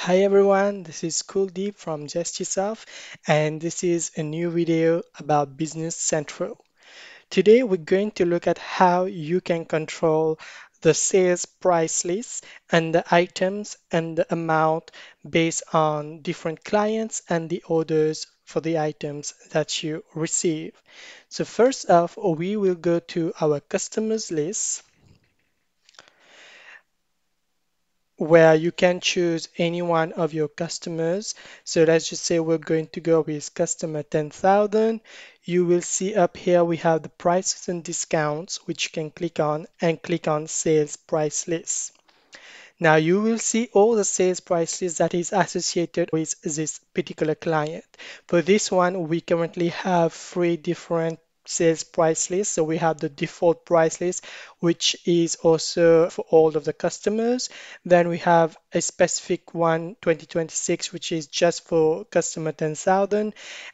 Hi everyone, this is Kuldeep from Gestisoft, and this is a new video about Business Central. Today we're going to look at how you can control the sales price list and the items and the amount based on different clients and the orders for the items that you receive. So first off, we will go to our customers list where you can choose any one of your customers. So let's just say we're going to go with customer 10,000. You will see up here we have the prices and discounts, which you can click on and click on sales price list. Now you will see all the sales price list that is associated with this particular client. For this one, we currently have three different sales price lists. So we have the default price list, which is also for all of the customers. Then we have a specific one, 2026, which is just for customer 10,000.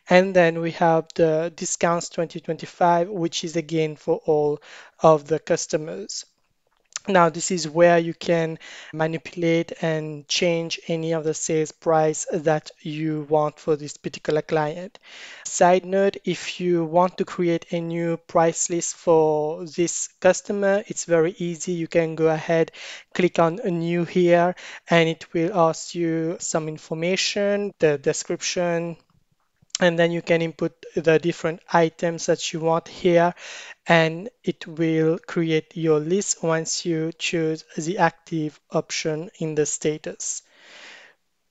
And then we have the discounts 2025, which is again for all of the customers. Now, this is where you can manipulate and change any of the sales price that you want for this particular client. Side note, if you want to create a new price list for this customer, it's very easy. You can go ahead, click on a new here, and it will ask you some information, the description, and then you can input the different items that you want here, and it will create your list once you choose the active option in the status.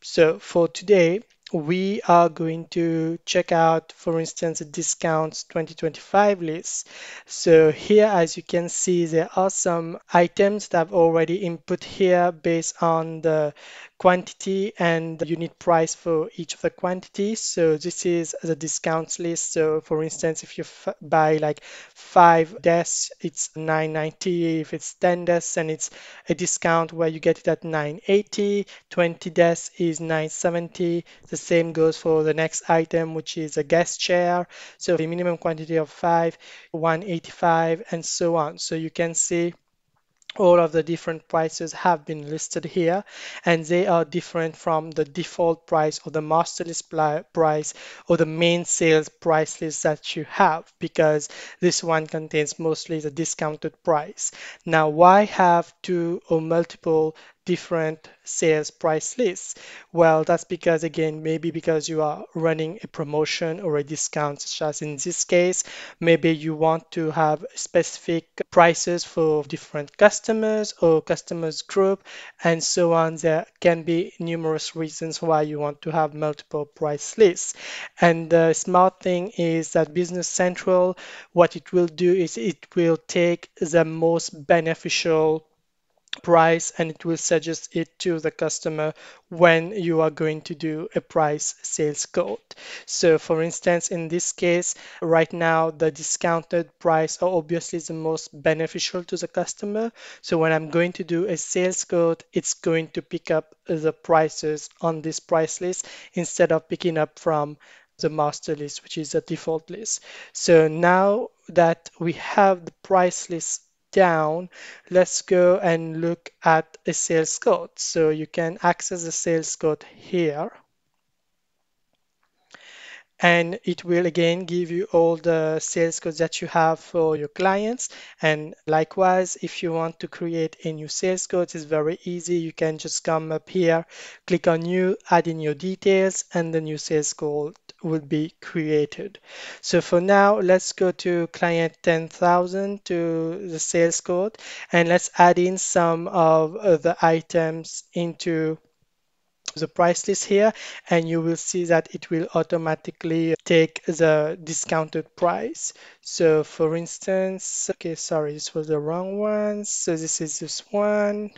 So for today, we are going to check out, for instance, the discounts 2025 list. So here, as you can see, there are some items that I've already input here based on the quantity and the unit price for each of the quantities. So this is the discounts list. So for instance, if you buy like 5 desks, it's 990. If it's 10 desks, and it's a discount where you get it at 980. 20 desks is 970. The same goes for the next item, which is a guest chair. So the minimum quantity of 5, 185, and so on. So you can see all of the different prices have been listed here, and they are different from the default price or the master list price or the main sales price list that you have, because this one contains mostly the discounted price. Now, why have two or multiple different sales price lists? Well, that's because, again, maybe because you are running a promotion or a discount, such as in this case, maybe you want to have specific prices for different customers or customers group, and so on. There can be numerous reasons why you want to have multiple price lists. And the smart thing is that Business Central, what it will do is it will take the most beneficial price and it will suggest it to the customer when you are going to do a price sales code. So for instance, in this case, right now the discounted price are obviously the most beneficial to the customer. So when I'm going to do a sales code, it's going to pick up the prices on this price list instead of picking up from the master list, which is the default list. So now that we have the price list down, let's go and look at a sales code. So you can access the sales code here, and it will again give you all the sales codes that you have for your clients. And likewise, if you want to create a new sales code, it's very easy. You can just come up here, click on new, add in your details, and the new sales code will be created. So for now, let's go to client 10,000 to the sales code, and let's add in some of the items into the price list here, and you will see that it will automatically take the discounted price. So for instance, okay, sorry, this was the wrong one. So this is this one.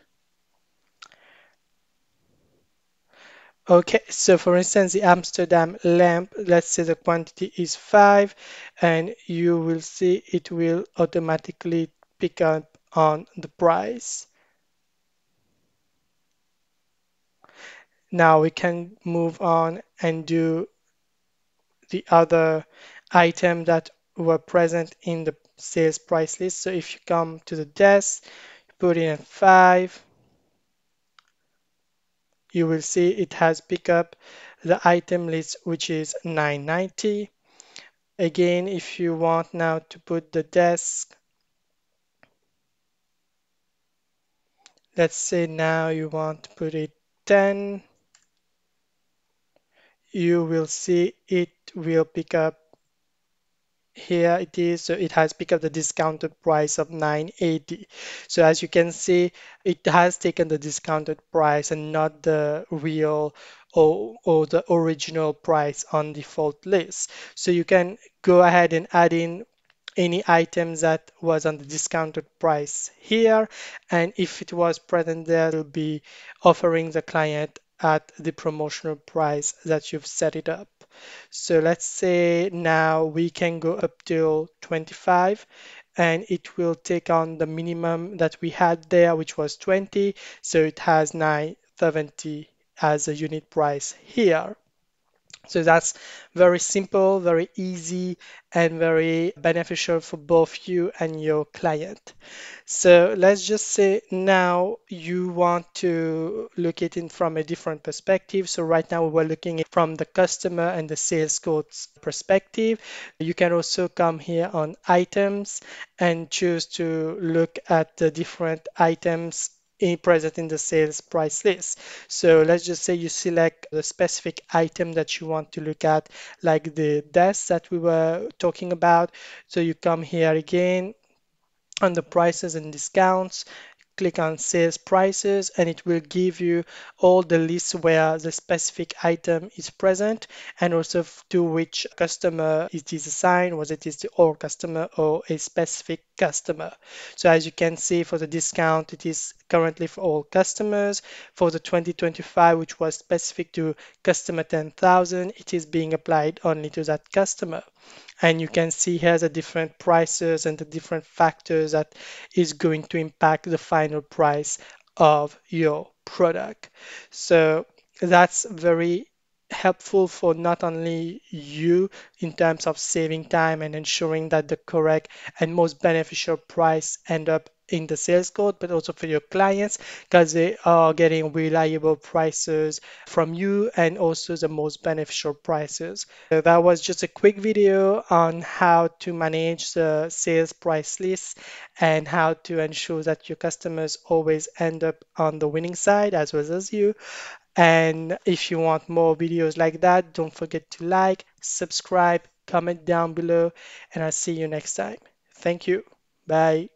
Okay, so for instance, the Amsterdam lamp, let's say the quantity is 5, and you will see it will automatically pick up on the price. Now we can move on and do the other item that were present in the sales price list. So if you come to the desk, put in 5, you will see it has picked up the item list, which is 990. Again, if you want now to put the desk, let's say now you want to put it 10, you will see it will pick up. Here it is, so it has picked up the discounted price of 980. So as you can see, it has taken the discounted price and not the real or the original price on default list. So you can go ahead and add in any items that was on the discounted price here, and if it was present there, it will be offering the client at the promotional price that you've set it up. So let's say now we can go up till 25, and it will take on the minimum that we had there, which was 20. So it has 970 as a unit price here. So that's very simple, very easy, and very beneficial for both you and your client. So let's just say now you want to look at it from a different perspective. So right now we're looking at from the customer and the sales coach perspective. You can also come here on items and choose to look at the different items present in the sales price list. So let's just say you select the specific item that you want to look at, like the desk that we were talking about. So you come here again under prices and discounts, click on sales prices, and it will give you all the lists where the specific item is present and also to which customer it is assigned, whether it is the all customer or a specific customer. So as you can see for the discount, it is currently for all customers. For the 2025, which was specific to customer 10,000, it is being applied only to that customer. And you can see here the different prices and the different factors that is going to impact the final price of your product. So that's very helpful for not only you in terms of saving time and ensuring that the correct and most beneficial price end up in the sales code, but also for your clients because they are getting reliable prices from you and also the most beneficial prices. So that was just a quick video on how to manage the sales price list and how to ensure that your customers always end up on the winning side as well as you. And if you want more videos like that, don't forget to like, subscribe, comment down below, and I'll see you next time. Thank you. Bye.